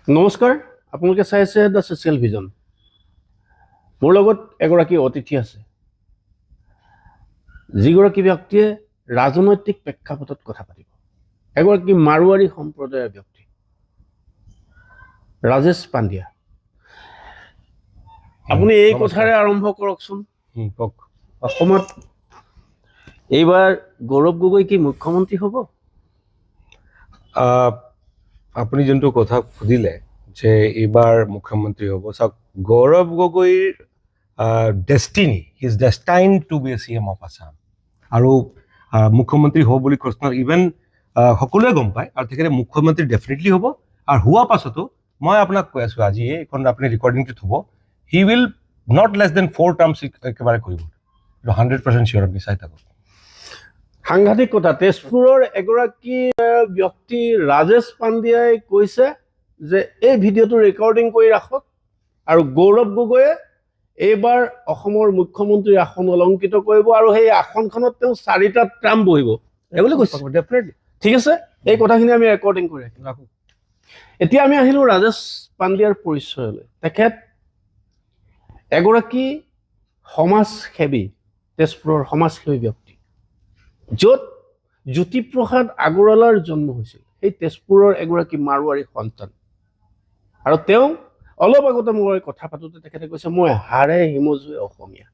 নমস্কাৰ, আপোনালোকে চাই আছে দ্য ছ'চিয়েল ভিজন। মোৰ লগত এগৰাকী অতিথি আছে, যিগৰাকী ব্যক্তিয়ে ৰাজনৈতিক প্ৰেক্ষাপটত কথা পাতিব। এগৰাকী মাৰোৱাৰী সম্প্ৰদায়ৰ ব্যক্তি, ৰাজেশ পাণ্ডিয়া। আপুনি এই কথাৰে আৰম্ভ কৰকচোন। অসমত এইবাৰ গৌৰৱ গগৈ কি মুখ্যমন্ত্ৰী হ'ব? আপুনি যোনটো কথা সুধিলে যে এইবাৰ মুখ্যমন্ত্ৰী হ'ব, চাওক গৌৰৱ গগৈৰ destiny is destined to be a CM of Assam. আৰু মুখ্যমন্ত্ৰী হ'ব বুলি কৃষ্ণ ইভেন সকলোৱে গম পায়, আৰু তেখেতে মুখ্যমন্ত্ৰী ডেফিনেটলি হ'ব। আৰু হোৱাৰ পাছতো মই আপোনাক কৈ আছোঁ, আজি এইখন আপুনি ৰেকৰ্ডিংটো থ'ব, he will not less than 4 terms একেবাৰে কৰিব। 100% চিয়'ৰ আপুনি চাই থাকক। সাংঘাতিক কথা। তেজপুৰৰ এগৰাকী ব্যক্তি ৰাজেশ পাণ্ডিয়াই কৈছে যে এই ভিডিঅ'টো ৰেকৰ্ডিং কৰি ৰাখক, আৰু গৌৰৱ গগৈয়ে এইবাৰ অসমৰ মুখ্যমন্ত্ৰীৰ আসন অলংকৃত কৰিব, আৰু সেই আসনখনত তেওঁ 4টা টাৰ্ম বহিব এইবুলি কৈছে। ডেফিনেটলি ঠিক আছে, এই কথাখিনি আমি ৰেকৰ্ডিং কৰি ৰাখোঁ। এতিয়া আমি আহিলোঁ ৰাজেশ পাণ্ডিয়াৰ পৰিচয়লৈ। তেখেত এগৰাকী সমাজসেৱী, তেজপুৰৰ সমাজসেৱী ব্যক্তি, য'ত জ্যোতিপ্ৰসাদ আগৰৱালাৰ জন্ম হৈছিল, সেই তেজপুৰৰ এগৰাকী মাৰোৱাৰী সন্তান। আৰু তেওঁ অলপ আগতে মই কথা পাতোঁতে তেখেতে কৈছে, মই হাড়ে হিমজুৱে অসমীয়া।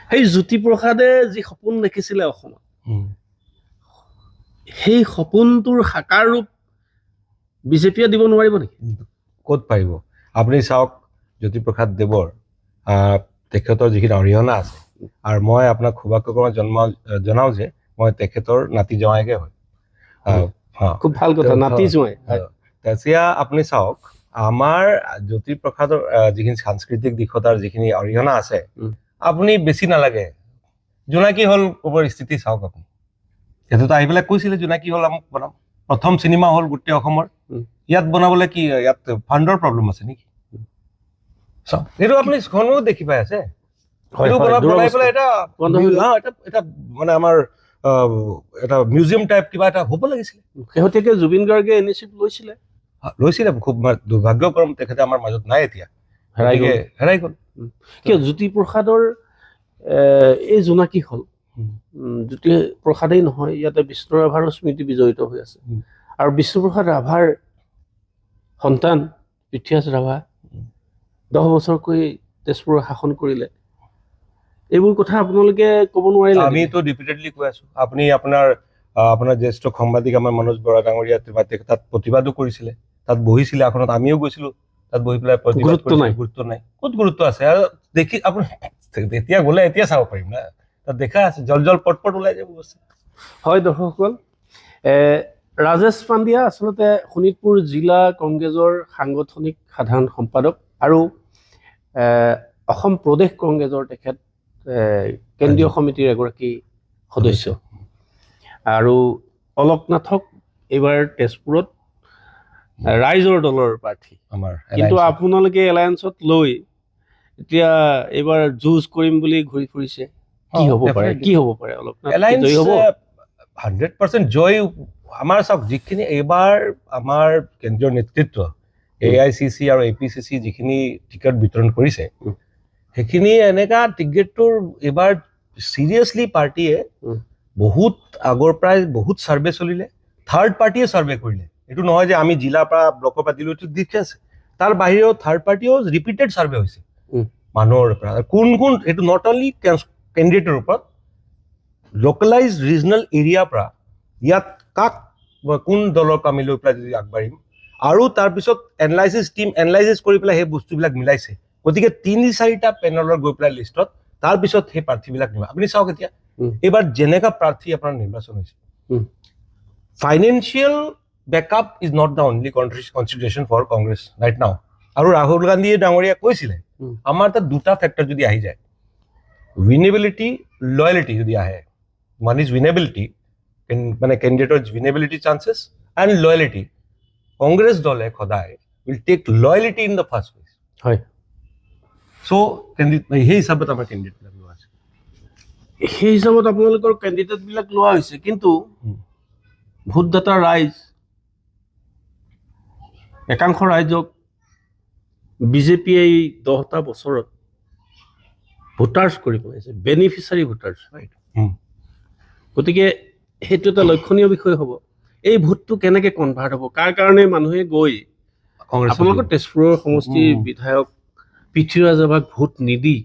সেই জ্যোতিপ্ৰসাদে যি সপোন দেখিছিলে অসমত, সেই সপোনটোৰ সাকাৰ ৰূপ বিজেপিয়ে দিব নোৱাৰিব নেকি? ক'ত পাৰিব? আপুনি চাওক, জ্যোতিপ্ৰসাদ দেৱৰ তেখেতৰ যিখিনি অৰিহণা আছে, আৰু মই আপোনাক সৌভাগ্যক্ৰমে জনাওঁ যে মই তেখেতৰ নাতি জোঁৱাইকে হয়। খুব ভাল কথা, নাতি জোঁৱাই। তেতিয়া আপুনি চাওক, আমাৰ জ্যোতিপ্ৰসাদৰ যিখিনি সাংস্কৃতিক দিশত যিখিনি অৰিহণা আছে, আপুনি বেছি নালাগে, জোনাকী হল স্থিতি চাওক আপুনি। সেইটোতো আহি পেলাই কৈছিলে জোনাকী হল আমাক বনাম, প্ৰথম চিনেমা হল গোটেই অসমৰ। ইয়াত বনাবলৈ কি ইয়াত ফাণ্ডৰ প্ৰব্লেম আছে নেকি? চাওক, সেইটো আপুনি খনো দেখি পাই আছে। এটা মানে আমাৰ এটা মিউজিয়াম টাইপ কিবা এটা হ'ব লাগিছিলে। শেহতীয়াকৈ জুবিন গাৰ্গে ইনিচিয়েটিভ লৈছিলে। খুব দুৰ্ভাগ্যক্ৰম তেখেতে আমাৰ মাজত নাই, এতিয়া হেৰাই গ'ল। কিয় জ্যোতিপ্ৰসাদৰ এই জোনাকী হল, জ্যোতিপ্ৰসাদেই নহয়, ইয়াতে বিষ্ণু ৰাভাৰো স্মৃতি বিজড়িত হৈ আছে। আৰু বিষ্ণুপ্ৰসাদ ৰাভাৰ সন্তান পৃথ্বীৰাজ ৰাভা 10 বছৰকৈ তেজপুৰৰ শাসন কৰিলে। এইবোৰ কথা আপোনালোকে ক'ব নোৱাৰিলে? আমিতো ৰিপিটেডলি কৈ আছো। আপুনি আপোনাৰ জ্যেষ্ঠ সাংবাদিক আমাৰ মনোজ বৰা ডাঙৰীয়া তাত প্ৰতিবাদো কৰিছিলে, তাত বহিছিলে আসনত, আমিও গৈছিলো তাত বহি পেলাই। গুৰুত্ব নাই। ক'ত গুৰুত্ব আছে? আৰু দেখি আপুনি এতিয়া গ'লে এতিয়া চাব পাৰিম না, তাত দেখা আছে, জল পট ওলাই যাব বস্তু। হয় দৰ্শকসকল, ৰাজেশ পাণ্ডিয়া আচলতে শোণিতপুৰ জিলা কংগ্ৰেছৰ সাংগঠনিক সাধাৰণ সম্পাদক, আৰু অসম প্ৰদেশ কংগ্ৰেছৰ তেখেত কেন্দ্ৰীয় সমিতিৰ এগৰাকী সদস্য। আৰু অলকনাথক এইবাৰ তেজপুৰত ৰাইজৰ দলৰ প্ৰাৰ্থী। কিন্তু আপোনালোকে এলায়েন্সত লৈ এতিয়া এইবাৰ যুঁজ কৰিম বুলি ঘূৰি ফুৰিছে। কি হ'ব পাৰে? অলকনাথ 100% জয় আমাৰ। চাওক, যিখিনি এইবাৰ আমাৰ কেন্দ্ৰীয় নেতৃত্ব AICC আৰু APCC যিখিনি টিকেট বিতৰণ কৰিছে, সেইখিনি এনেকা টিকেটটোৰ এইবাৰ চিৰিয়াছলি পাৰ্টীয়ে বহুত আগৰ পৰাই বহুত ছাৰ্ভে চলিলে, থাৰ্ড পাৰ্টীয়ে ছাৰ্ভে কৰিলে। এইটো নহয় যে আমি জিলাৰ পৰা ব্লকৰ পৰা দিলোঁ, এইটো দেখি আছে। তাৰ বাহিৰেও থাৰ্ড পাৰ্টীয়েও ৰিপিটেড ছাৰ্ভে হৈছে মানুহৰ পৰা, কোন এইটো নট অনলি কেণ্ডিডেটৰ ওপৰত, লোকেলাইজ ৰিজনেল এৰিয়াৰ পৰা ইয়াত কাক কোন দলক আমি লৈ পেলাই যদি আগবাঢ়িম, আৰু তাৰপিছত টিম এনালাইচিছ কৰি পেলাই সেই বস্তুবিলাক মিলাইছে। গতিকে 3-4টা পেনেলৰ গৈ পেলাই লিষ্টত, তাৰপিছত সেই প্ৰাৰ্থীবিলাক নিব। আপুনি চাওক, এতিয়া এইবাৰ যেনেকা প্ৰাৰ্থী আপোনাৰ নিৰ্বাচন হৈছে, financial backup is not the only consideration for Congress right now. আৰু ৰাহুল গান্ধীয়ে ডাঙৰীয়া কৈছিলে, আমাৰ তাত 2টা ফেক্টৰ যদি আহি যায়, উইনেবিলিটি, লয়েলিটি যদি আহে, ওৱান ইজ উইনেবিলিটি, মানে কেণ্ডিডেটৰ winnability chances, and loyalty. Congress দলে সদায় will take loyalty in the first place. হয়। চ' সেই হিচাপত আমাৰ কেণ্ডিডেটবিলাক লোৱা আছে। সেই হিচাপত আপোনালোকৰ কেণ্ডিডেটবিলাক লোৱা হৈছে, কিন্তু ভোটদাতা ৰাইজ একাংশ ৰাইজক বিজেপিয়ে এই 10টা বছৰত ভোটাৰ্ছ কৰি পেলাইছে, বেনিফিচাৰী ভোটাৰ্ছ। গতিকে সেইটো এটা লক্ষণীয় বিষয় হ'ব। এই ভোটটো কেনেকে কনভাৰ্ট হ'ব, কাৰ কাৰণে মানুহে গৈ আপোনালোকৰ তেজপুৰৰ সমষ্টিৰ বিধায়ক পৃথ্বীৰাজ ৰাভাক ভোট নিদি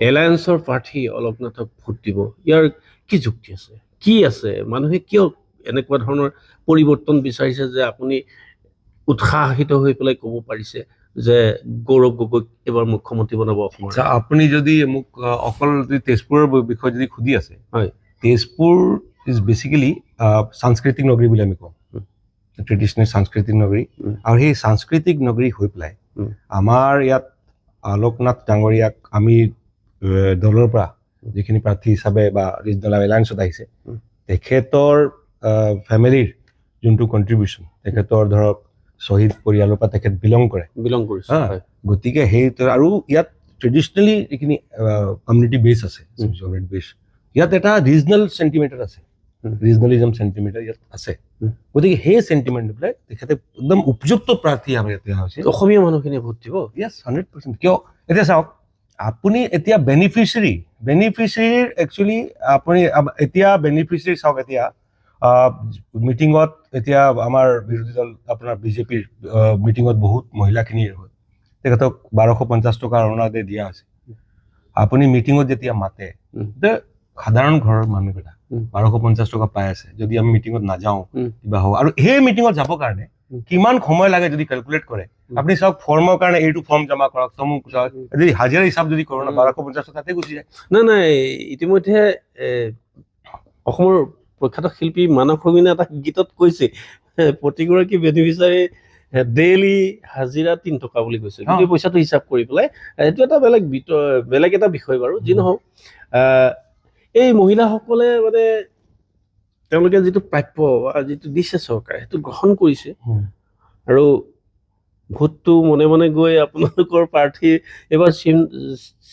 এলায়েন্সৰ প্ৰাৰ্থী অলকনাথক ভোট দিব, ইয়াৰ কি যুক্তি আছে, কি আছে? মানুহে কিয় এনেকুৱা ধৰণৰ পৰিৱৰ্তন বিচাৰিছে যে আপুনি উৎসাহিত হৈ পেলাই ক'ব পাৰিছে যে গৌৰৱ গগৈক এবাৰ মুখ্যমন্ত্ৰী বনাব অসমৰ? আপুনি যদি মোক অকল তেজপুৰৰ বিষয়ে যদি সুধি আছে, হয়, তেজপুৰ ইজ বেচিকেলি সাংস্কৃতিক নগৰী বুলি আমি কওঁ, ট্ৰেডিশ্যনেল সাংস্কৃতিক নগৰী। আৰু সেই সাংস্কৃতিক নগৰী হৈ পেলাই আমাৰ ইয়াত আলোকনাথ ডাঙৰীয়াক আমি দলৰ পৰা যিখিনি প্ৰাৰ্থী হিচাপে বা ৰিজনেল এলায়েন্সত আহিছে, তেখেতৰ ফেমিলিৰ যোনটো কণ্ট্ৰিবিউশ্যন, তেখেতৰ ধৰক শ্বহীদ পৰিয়ালৰ পৰা তেখেত বিলং কৰিছে। গতিকে সেই আৰু ইয়াত ট্ৰেডিশ্যনেলি যিখিনি কমিউনিটি বেছ আছে, বেছ ইয়াত এটা ৰিজনেল চেণ্টিমেণ্ট আছে, ৰিজনেলিজম চেণ্টিমেণ্ট ইয়াত আছে। গতিকে সেই চেণ্টিমেণ্ট পেলাই তেখেতে একদম উপযুক্ত প্ৰাৰ্থী আমাৰ ইয়াতে হৈছে। অসমীয়া মানুহখিনিয়ে ভোট দিব? য়েছ, 100%। কিয়? এতিয়া চাওক, আপুনি এতিয়া বেনিফিচিয়াৰীৰ একচুৱেলি আপুনি এতিয়া বেনিফিচিয়াৰী চাওক। এতিয়া মিটিঙত এতিয়া আমাৰ বিৰোধী দল আপোনাৰ বিজেপিৰ মিটিঙত বহুত মহিলাখিনি তেখেতক 1250 টকা অৰুণোদয় দিয়া আছে। আপুনি মিটিঙত যেতিয়া মাতে, সাধাৰণ ঘৰৰ মানুহকেইটা 1250 টকা পাই আছে, যদি আমি মিটিঙত নাযাওঁ কিবা হওক, আৰু সেই মিটিঙত যাবৰ কাৰণে কিমান সময় লাগে যদি কেলকুলেট কৰে, আপুনি চাওক, ফৰ্মৰ কাৰণে এইটো ফৰ্ম জমা কৰক, তমুক যদি হাজিৰা হিচাপ যদি কৰোঁ না 1250 টকাতে গুচি যায়। নাই, ইতিমধ্যে অসমৰ প্ৰখ্যাত শিল্পী মানস ৰবীনে এটা গীতত কৈছে প্ৰতিগৰাকী বেনিফিচাৰী ডেইলি হাজিৰা 3 টকা বুলি কৈছে। কিন্তু পইচাটো হিচাপ কৰি পেলাই এইটো এটা বেলেগ এটা বিষয় বাৰু। যি নহওক, এই মহিলাসকলে মানে তেওঁলোকে যিটো প্ৰাপ্য বা যিটো দিছে চৰকাৰে, সেইটো গ্ৰহণ কৰিছে। আৰু ভোটটো মনে মনে গৈ আপোনালোকৰ প্ৰাৰ্থী এইবাৰ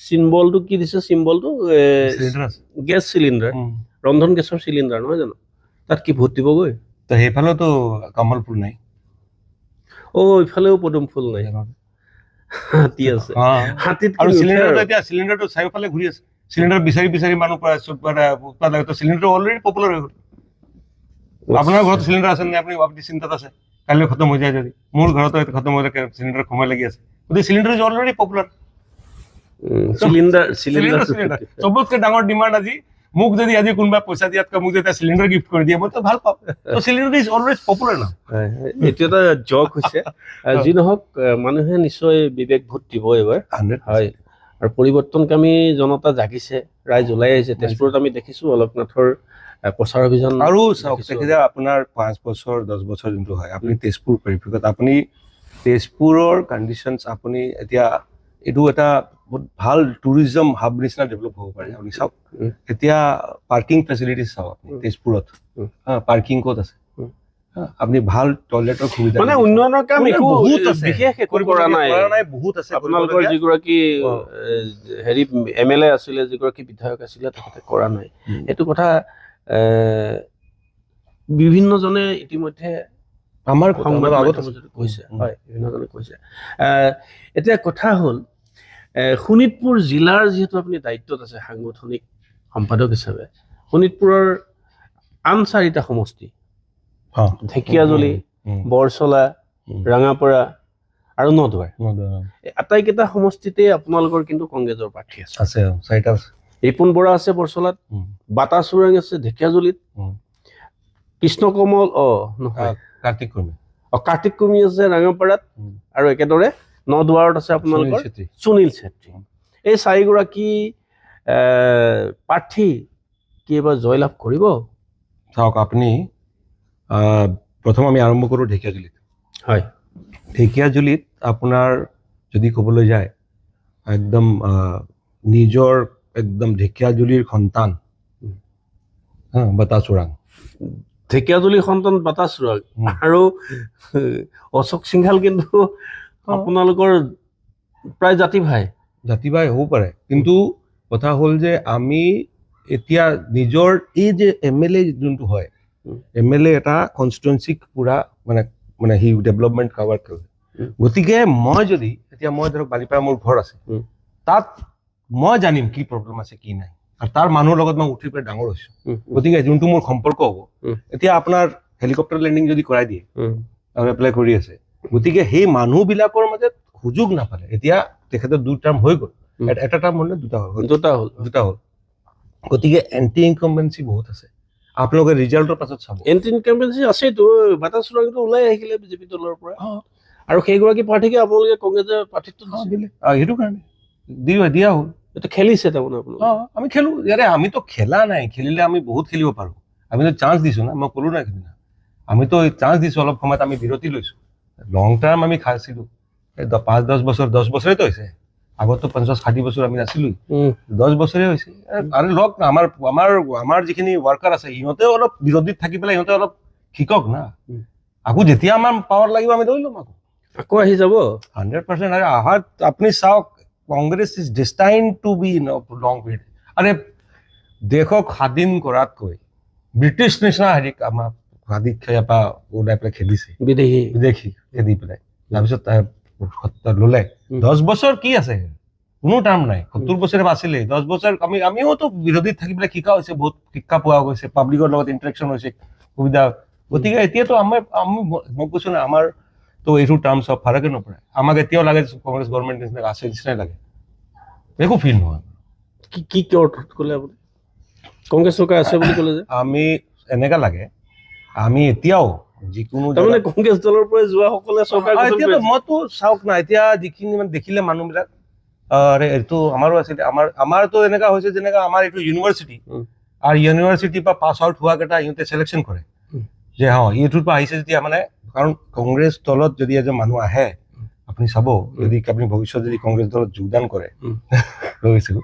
চিম্বলটো কি দিছে? চিম্বলটো গেছ চিলিণ্ডাৰ, ৰন্ধন গেছৰ চিলিণ্ডাৰ, নহয় জানো? তাত কি ভোট দিবগৈ? সেইফালেতো কমল ফুল নাই, ইফালেও পদুম ফুল নাই, হাতী আছে। হাতীত আৰু চিলিণ্ডাৰটো এতিয়া চিলিণ্ডাৰটো চাৰিওফালে ঘূৰি আছে। চিলিণ্ডাৰ বিচাৰি মানুহ চিলিণ্ডাৰটো অলৰেডি পপুলাৰ হৈ গ'ল। আপোনাৰ ঘৰত চিলিণ্ডাৰ আছে নে? আপুনি চিন্তাত আছে কাইলৈ খতম হৈ যায় যদি? মোৰ ঘৰতো খতম হৈ যায়, চিলিণ্ডাৰ সময় লাগি আছে। গতিকে cylinder is already popular. Cylinder চবতকৈ ডাঙৰ ডিমাণ্ড আজি। মোক যদি আজি কোনোবা পইচা দিয়াতকৈ মোক যদি চিলিণ্ডাৰ গিফ্ট কৰি দিয়ে, মইতো ভাল পাম। চিলিণ্ডাৰ ইজ অলৱেজ পপুলাৰ নাও। এইটো এটা জক হৈছে। যি নহওক, মানুহে নিশ্চয় বিবেক ভোট দিব এইবাৰ। হয়, আৰু পৰিৱৰ্তনকামী জনতা জাগিছে, ৰাইজ ওলাই আহিছে। তেজপুৰত আমি দেখিছোঁ অলকনাথৰ প্ৰচাৰ অভিযান। আৰু চাওক, তেখেতে আপোনাৰ 5 বছৰ 10 বছৰ যোনটো হয়, আপুনি তেজপুৰ পৰিপ্ৰেক্ষিতত আপুনি তেজপুৰৰ কণ্ডিশ্যনছ আপুনি এতিয়া এইটো এটা বহুত ভাল টুৰিজম হাব নিচিনা ডেভেলপ হ'ব পাৰে। আপুনি চাওক, এতিয়া পাৰ্কিং ফেচিলিটিজ চাওক আপুনি তেজপুৰত, পাৰ্কিং ক'ত আছে? আপুনি ভাল টয়লেটৰ সুবিধা, মানে উন্নয়নৰ কাম বহুত আছে, বিশেষ একো কৰা নাই, বহুত আছে। আপোনালোকৰ যিগৰাকী MLA আছিলে, যিগৰাকী বিধায়ক আছিলে, তেখেতে কৰা নাই। এইটো কথা বিভিন্নজনে ইতিমধ্যে আমাৰ সংবাদ কৈছে। হয়, বিভিন্নজনে কৈছে। এতিয়া কথা হ'ল, শোণিতপুৰ জিলাৰ যিহেতু আপুনি দায়িত্বত আছে সাংগঠনিক সম্পাদক হিচাপে, শোণিতপুৰৰ আন 4টা সমষ্টি, ঢেকীয়াজুলি, বৰচলা, ৰাঙাপাৰা আৰু নদুৱাৰ, আটাইকেইটা সমষ্টিতে আপোনালোকৰ কিন্তু কংগ্ৰেছৰ প্ৰাৰ্থী আছে। 4টা আছে। ৰিপুণ বৰা আছে বৰচলাত, বাটা চোৰাং আছে ঢেকীয়াজুলিত, কৃষ্ণ কমল কাৰ্তিক কুৰ্মী আছে ৰাঙাপাৰাত, আৰু একেদৰে নদুৱাৰত আছে আপোনালোকৰ সুনীল ছেত্ৰী। এই 4গৰাকী প্ৰাৰ্থী কি এবাৰ জয়লাভ কৰিব? চাওক, আপুনি প্ৰথম আমি আৰম্ভ কৰোঁ ঢেকীয়াজুলিত। হয়, ঢেকীয়াজুলিত আপোনাৰ যদি ক'বলৈ যায়, একদম নিজৰ একদম ঢেকীয়াজুলিৰ সন্তান বাটা চোৰাং, ঢেকীয়াজুলিৰ সন্তান বাটা চোৰাং আৰু অশোক সিংহাল কিন্তু আপোনালোকৰ প্ৰায় জাতি ভাই হ'ব পাৰে। কিন্তু কথা হ'ল যে আমি এতিয়া নিজৰ এই যে MLA যোনটো হয়, MLA এটা কনষ্টিটুৱেঞ্চিক পুৰা মানে মানে সি ডেভেলপমেণ্ট কাভাৰ কৰে গতিকে মই যদি এতিয়া মই ধৰক বালিপাৰা মোৰ ঘৰ আছে তাত মই জানিম কি প্ৰব্লেম আছে কি নাই আৰু তাৰ মানুহৰ লগত মই উঠি পেলাই ডাঙৰ হৈছোঁ গতিকে যোনটো মোৰ সম্পৰ্ক হ'ব এতিয়া আপোনাৰ হেলিকপ্টাৰ লেণ্ডিং যদি কৰাই দিয়ে আৰু এপ্লাই কৰি আছে গতিকে সেই মানুহবিলাকৰ মাজত সুযোগ নাপালে এতিয়া তেখেতৰ 2 টাৰ্ম হৈ গ'ল এটা টাৰ্ম হ'ল নে দুটা হ'ল গতিকে এণ্টি ইনকম্বেঞ্চি বহুত আছে আপোনালোকে ৰিজাল্টৰ পাছত চাব এণ্টি ইনকাম্বেঞ্চি আছেতো বাটা চোৰাংটো ওলাই আহিলে বিজেপি দলৰ পৰা আৰু সেইগৰাকী প্ৰাৰ্থীকে আপোনালোকে কংগ্ৰেছৰ প্ৰাৰ্থিত্ব দিলে সেইটো কাৰণে দিয়া হ'ল এইটো খেলিছে তাৰমানে আপোনালোকে আমি খেলো ইয়াৰে আমিতো খেলা নাই খেলিলে আমি বহুত খেলিব পাৰো আমিতো চান্স দিছো না মই ক'লো না সেইদিনা আমিতো চান্স দিছো অলপ সময়ত আমি বিৰতি লৈছো লং টাৰ্ম আমি খাইছিলো 5-10 বছৰ 10 বছৰেতো হৈছে আগতো 50-60 বছৰ আমি নাছিলো 10 বছৰে হৈছে আৰু লগ আমাৰ যিখিনি ৱাৰ্কাৰ আছে সিহঁতে অলপ বিৰোধীত থাকি পেলাই সিহঁতে অলপ শিকক না আকৌ যেতিয়া আমাৰ পাৱাৰ লাগিব আমি লৈ ল'ম আকৌ আহি যাব 100% আৰু আহাত আপুনি চাওক Congress is destined to be in long period আৰে দেশক স্বাধীন কৰাতকৈ ব্ৰিটিছ নিচিনা হেৰিক আমাৰ স্বাধীন পৰা ওলাই পেলাই খেদিছে বিদেশী খেদি পেলাই তাৰপিছত ল'লে 10 বছৰ কি আছে কোনো টাৰ্ম নাই 70 বছৰে আছিলে 10 বছৰ আমিওতো বিৰোধীত থাকি পেলাই শিকা হৈছে বহুত শিক্ষা পোৱা গৈছে পাব্লিকৰ লগত ইণ্টাৰেকশ্যন হৈছে সুবিধা গতিকে এতিয়াতো মই কৈছো না আমাৰ তো এইটো টাৰ্ম চব ফাৰকে নপৰে আমাক এতিয়াও লাগে কংগ্ৰেছ গভৰ্ণমেণ্ট নিচিনা আছে নিচিনাই লাগে একো ফিল নহয় কি অৰ্থত ক'লে আপুনি কংগ্ৰেছ চৰকাৰ আছে বুলি ক'লে যে আমি এনেকা লাগে আমি এতিয়াও যিকোনো তাৰমানে কংগ্ৰেছ দলৰ পৰা যোৱা সকলে চৰকাৰ এতিয়াতো মইতো চাওক না এতিয়া যিখিনি মানে দেখিলে মানুহবিলাক আৰে এইটো আমাৰো আছিলে আমাৰতো এনেকা হৈছে যেনেকা আমাৰ এইটো ইউনিভাৰ্চিটি আৰু ইউনিভাৰ্চিটিৰ পৰা পাছ আউট হোৱা কেইটা সিহঁতে চিলেকশ্যন কৰে যে এইটোৰ পৰা আহিছে যেতিয়া মানে কাৰণ কংগ্ৰেছ দলত যদি এজন মানুহ আহে আপুনি চাব যদি আপুনি ভৱিষ্যত যদি কংগ্ৰেছ দলত যোগদান কৰে কৈছোঁ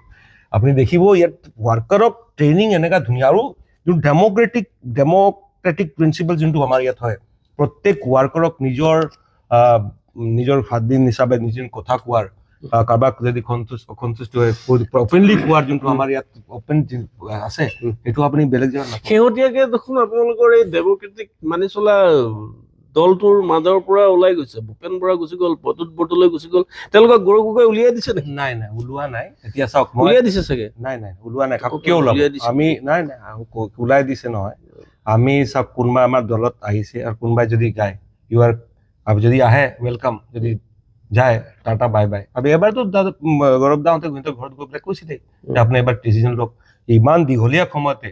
আপুনি দেখিব ইয়াত ৱাৰ্কাৰক ট্ৰেইনিং এনেকা ধুনীয়া আৰু যোন ডেম'ক্ৰেটিক প্ৰিন্সিপাল যোনটো আমাৰ ইয়াত হয় প্ৰত্যেক ৱাৰ্কাৰক নিজৰ স্বাধীন হিচাপে নিজৰ কথা কোৱাৰ কাৰোবাক যদি অসন্তুষ্ট হয় অপেনলি কোৱাৰ যোনটো আমাৰ ইয়াত অপেন আছে সেইটো আপুনি বেলেগ জেগাত নাপাব শেহতীয়াকে দেখোন আপোনালোকৰ এই ডেম'ক্ৰেটিক মানি চলা দলটোৰ মাজৰ পৰা ওলাই গৈছে ভূপেন বৰা গুচি গ'ল প্ৰদ্যুৎ বৰদলৈ গুচি গ'ল তেওঁলোকক গৌৰৱ গগৈ উলিয়াই দিছে নেকি নাই ওলোৱা নাই এতিয়া চাওক উলিয়াই দিছে চাগে নাই ওলোৱা নাই কিয় ওলাব আমি নাই ওলাই দিছে নহয় আমি চাওক কোনোবাই আমাৰ দলত আহিছে আৰু কোনোবাই যদি যায় যদি আহে ৱেলকাম যদি যায় টাটা বাই বাই আৰু এবাৰতো গৌৰৱ দাহঁতে সিহঁতৰ ঘৰত গৈ পেলাই কৈছিলে যে আপুনি এবাৰ ডিচিজন লওক ইমান দীঘলীয়া সময়তে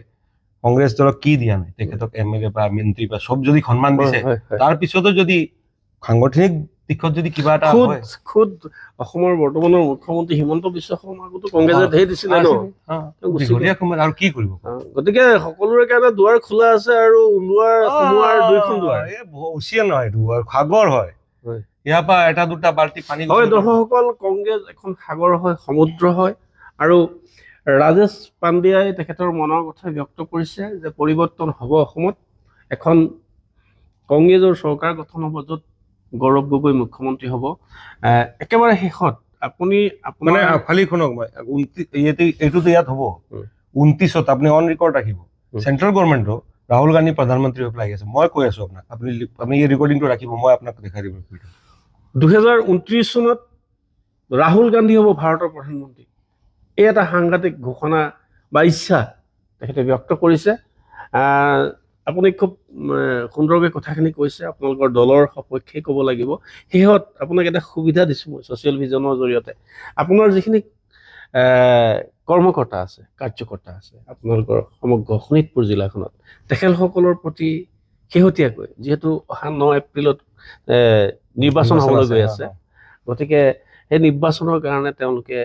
কংগ্ৰেছ দলক কি দিয়া নাই তেখেতক MLA বা মন্ত্ৰী বা চব যদি সন্মান দিছে তাৰ পিছতো যদি সাংগঠনিক দিশত যদি কিবা এটা হয় খুদ অসমৰ বৰ্তমানৰ মুখ্যমন্ত্ৰী হিমন্ত বিশ্ব শৰ্মাকতো কংগ্ৰেছে ধেৰ দিছিলে ন দীঘলীয়া সময়ত আৰু কি কৰিব গতিকে সকলোৰে কাৰণে দুৱাৰ খোলা আছে আৰু সোমোৱাৰ দুইখন দুৱাৰ উচিত নহয় এইটো সাগৰ হয় ইয়াৰ পৰা এটা দুটা বাল্টি পানী হয় দৰ্শকসকল কংগ্ৰেছ এখন সাগৰ হয় সমুদ্ৰ হয় আৰু ৰাজেশ পাণ্ডিয়াই তেখেতৰ মনৰ কথা ব্যক্ত কৰিছে যে পৰিৱৰ্তন হ'ব অসমত এখন কংগ্ৰেছৰ চৰকাৰ গঠন হ'ব য'ত গৌৰৱ গগৈ মুখ্যমন্ত্ৰী হ'ব একেবাৰে শেষত আপুনি মানে খালি শুনক মই এইটোতো ইয়াত হ'ব 29ত আপুনি অন ৰেকৰ্ড ৰাখিব চেণ্ট্ৰেল গভৰ্ণমেণ্টৰ ৰাহুল গান্ধী প্ৰধানমন্ত্ৰী হৈ পেলাই আহি আছে মই কৈ আছো আপোনাক আপুনি এই ৰেকৰ্ডিংটো ৰাখিব মই আপোনাক দেখাই দিব 2029 চনত ৰাহুল গান্ধী হ'ব ভাৰতৰ প্ৰধানমন্ত্ৰী এই এটা সাংঘাতিক ঘোষণা বা ইচ্ছা তেখেতে ব্যক্ত কৰিছে আপুনি খুব সুন্দৰকৈ কথাখিনি কৈছে আপোনালোকৰ দলৰ সপক্ষে ক'ব লাগিব শেষত আপোনাক এটা সুবিধা দিছোঁ মই ছ'চিয়েল ভিজনৰ জৰিয়তে আপোনাৰ যিখিনি কৰ্মকৰ্তা আছে কাৰ্যকৰ্তা আছে আপোনালোকৰ সমগ্ৰ শোণিতপুৰ জিলাখনত তেখেতসকলৰ প্ৰতি শেহতীয়াকৈ যিহেতু অহা 9 এপ্ৰিলত নিৰ্বাচন হ'বলৈ গৈ আছে গতিকে সেই নিৰ্বাচনৰ কাৰণে তেওঁলোকে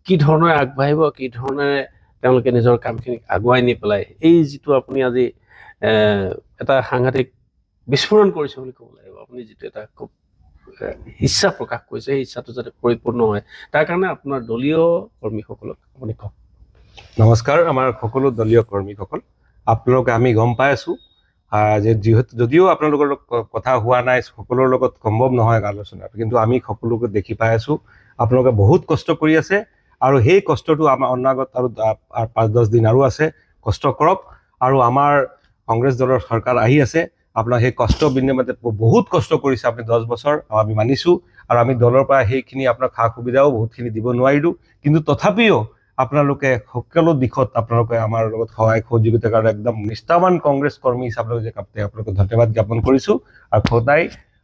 কি ধৰণে আগবাঢ়িব কি ধৰণেৰে তেওঁলোকে নিজৰ কামখিনিক আগুৱাই নি পেলাই এই যিটো আপুনি আজি এটা সাংঘাতিক বিস্ফোৰণ কৰিছে বুলি ক'ব লাগিব আপুনি যিটো এটা খুব ইচ্ছা প্ৰকাশ কৰিছে সেই ইচ্ছাটো যাতে পৰিপূৰ্ণ হয় তাৰ কাৰণে আপোনাৰ দলীয় কৰ্মীসকলক আপুনি কওক নমস্কাৰ আমাৰ সকলো দলীয় কৰ্মীসকল আপোনালোকে আমি গম পাই আছোঁ যে যদিও আপোনালোকৰ কথা হোৱা নাই সকলোৰ লগত সম্ভৱ নহয় আলোচনা কিন্তু আমি সকলোকে দেখি পাই আছোঁ আপোনালোকে বহুত কষ্ট কৰি আছে আৰু সেই কষ্টটো আমাৰ অনাগত আৰু 5-10 দিন আৰু আছে কষ্ট কৰক আৰু আমাৰ কংগ্ৰেছ দলৰ চৰকাৰ আহি আছে আপোনাৰ সেই কষ্ট বিনিময়তে বহুত কষ্ট কৰিছে আপুনি 10 বছৰ, আমি মানিছোঁ। আৰু আমি দলৰ পৰা সেইখিনি আপোনাৰ সা সুবিধাও বহুতখিনি দিব নোৱাৰিলোঁ, কিন্তু তথাপিও আপোনালোকে সকলো দিশত আপোনালোকে আমাৰ লগত সহায় সহযোগিতাৰ কাৰণে একদম নিষ্ঠাৱান কংগ্ৰেছ কৰ্মী হিচাপে যে আপোনালোকক ধন্যবাদ জ্ঞাপন কৰিছোঁ। আৰু সদায়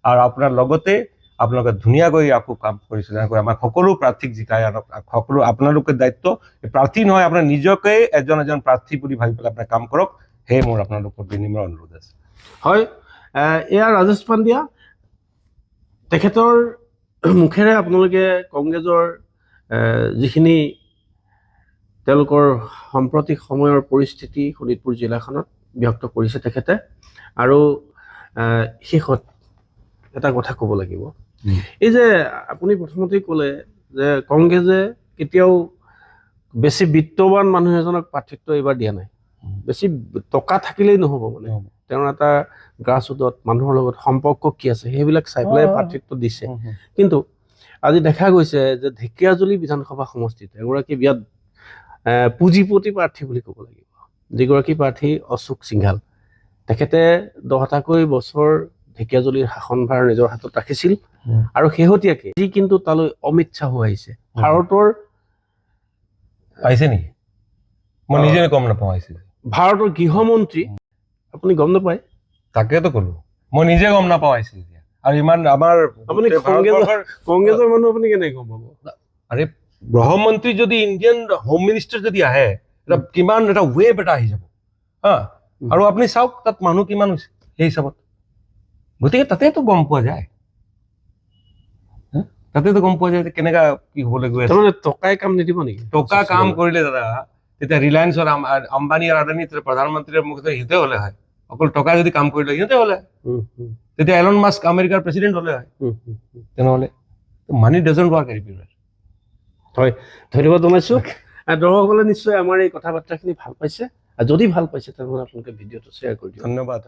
আৰু আপোনাৰ লগতে আপোনালোকে ধুনীয়াকৈ আকৌ কাম কৰিছে, যেনেকৈ আমাক সকলো প্ৰাৰ্থীক জিকাই আনক, সকলো আপোনালোকে দায়িত্ব, প্ৰাৰ্থী নহয় আপোনাৰ নিজকে এজন প্ৰাৰ্থী বুলি ভাবি পেলাই আপোনাৰ কাম কৰক, সেয়ে মোৰ আপোনালোকৰ বিনিময় অনুৰোধ আছে। হয়, এয়া ৰাজেশ পাণ্ডিয়া, তেখেতৰ মুখেৰে আপোনালোকে কংগ্ৰেছৰ যিখিনি তেওঁলোকৰ সাম্প্ৰতিক সময়ৰ পৰিস্থিতি শোণিতপুৰ জিলাখনত ব্যক্ত কৰিছে তেখেতে। আৰু শেষত এটা কথা ক'ব লাগিব, এই যে আপুনি প্ৰথমতেই ক'লে যে কংগ্ৰেছে কেতিয়াও বেছি বিত্তবান মানুহ এজনক প্ৰাৰ্থিত্ব এইবাৰ দিয়া নাই, বেছি টকা থাকিলেই নহ'ব, মানে তেওঁৰ এটা গ্ৰাছৰুটত মানুহৰ লগত সম্পৰ্ক কি আছে সেইবিলাক চাই পেলাই প্ৰাৰ্থিত্ব দিছে। কিন্তু আজি দেখা গৈছে যে ঢেকীয়াজুলি বিধানসভা সমষ্টিত এগৰাকী বিৰাট পুঁজিপতি প্ৰাৰ্থী বুলি ক'ব লাগিব, যিগৰাকী প্ৰাৰ্থী অশোক সিংঘাল, তেখেতে 10টাকৈ বছৰ ঢেকীয়াজুলিৰ শাসনভাৰ নিজৰ হাতত ৰাখিছিল। আৰু শেহতীয়াকৈ যি কিন্তু তালৈ অমিত শ্বাহো আহিছে, ভাৰতৰ আহিছে নেকি? মই নিজে গম নাপাওঁ আহিছে। ভাৰতৰ গৃহমন্ত্ৰী, আপুনি গম নাপায়? তাকেতো ক'লো, মই নিজে গম নাপাওঁ আহিছে এতিয়া। আৰু ইমান আমাৰ আপুনি কংগ্ৰেছৰ মানুহ আপুনি কেনেকৈ গম পাব? আৰে গৃহমন্ত্ৰী যদি ইণ্ডিয়ান হোম মিনিষ্টাৰ যদি আহে, এটা কিমান এটা ৱেব এটা আহি যাব হা। আৰু আপুনি চাওক তাত মানুহ কিমান হৈছে সেই হিচাপত, গতিকে তাতেতো গম পোৱা যায়, তাতেতো গম পোৱা যায় কেনেকা কি হ'বলৈ গৈ আছে। টকাই কাম নিদিব নেকি? টকা কাম কৰিলে দাদা, তেতিয়া ৰিলায়েন্সৰ আম্বানী আৰু আদানী প্ৰধানমন্ত্ৰীৰ মুখতে সিহঁতে হ'লে হয়, অকল টকা যদি কাম কৰিলে সিহঁতে হ'লে, তেতিয়া এলন মাস্ক আমেৰিকাৰ প্ৰেচিডেণ্ট হ'লে হয়। তেনেহ'লে মানি ডাজন্ট ৱৰ্ক এভৰিৱেৰ। হয়, ধন্যবাদ জনাইছোঁ। দৰ্শকসকলে নিশ্চয় আমাৰ এই কথা বাৰ্তাখিনি ভাল পাইছে, আৰু যদি ভাল পাইছে তেনেহ'লে আপোনালোকে ভিডিঅ'টো শ্বেয়াৰ কৰি দিয়ক। ধন্যবাদ।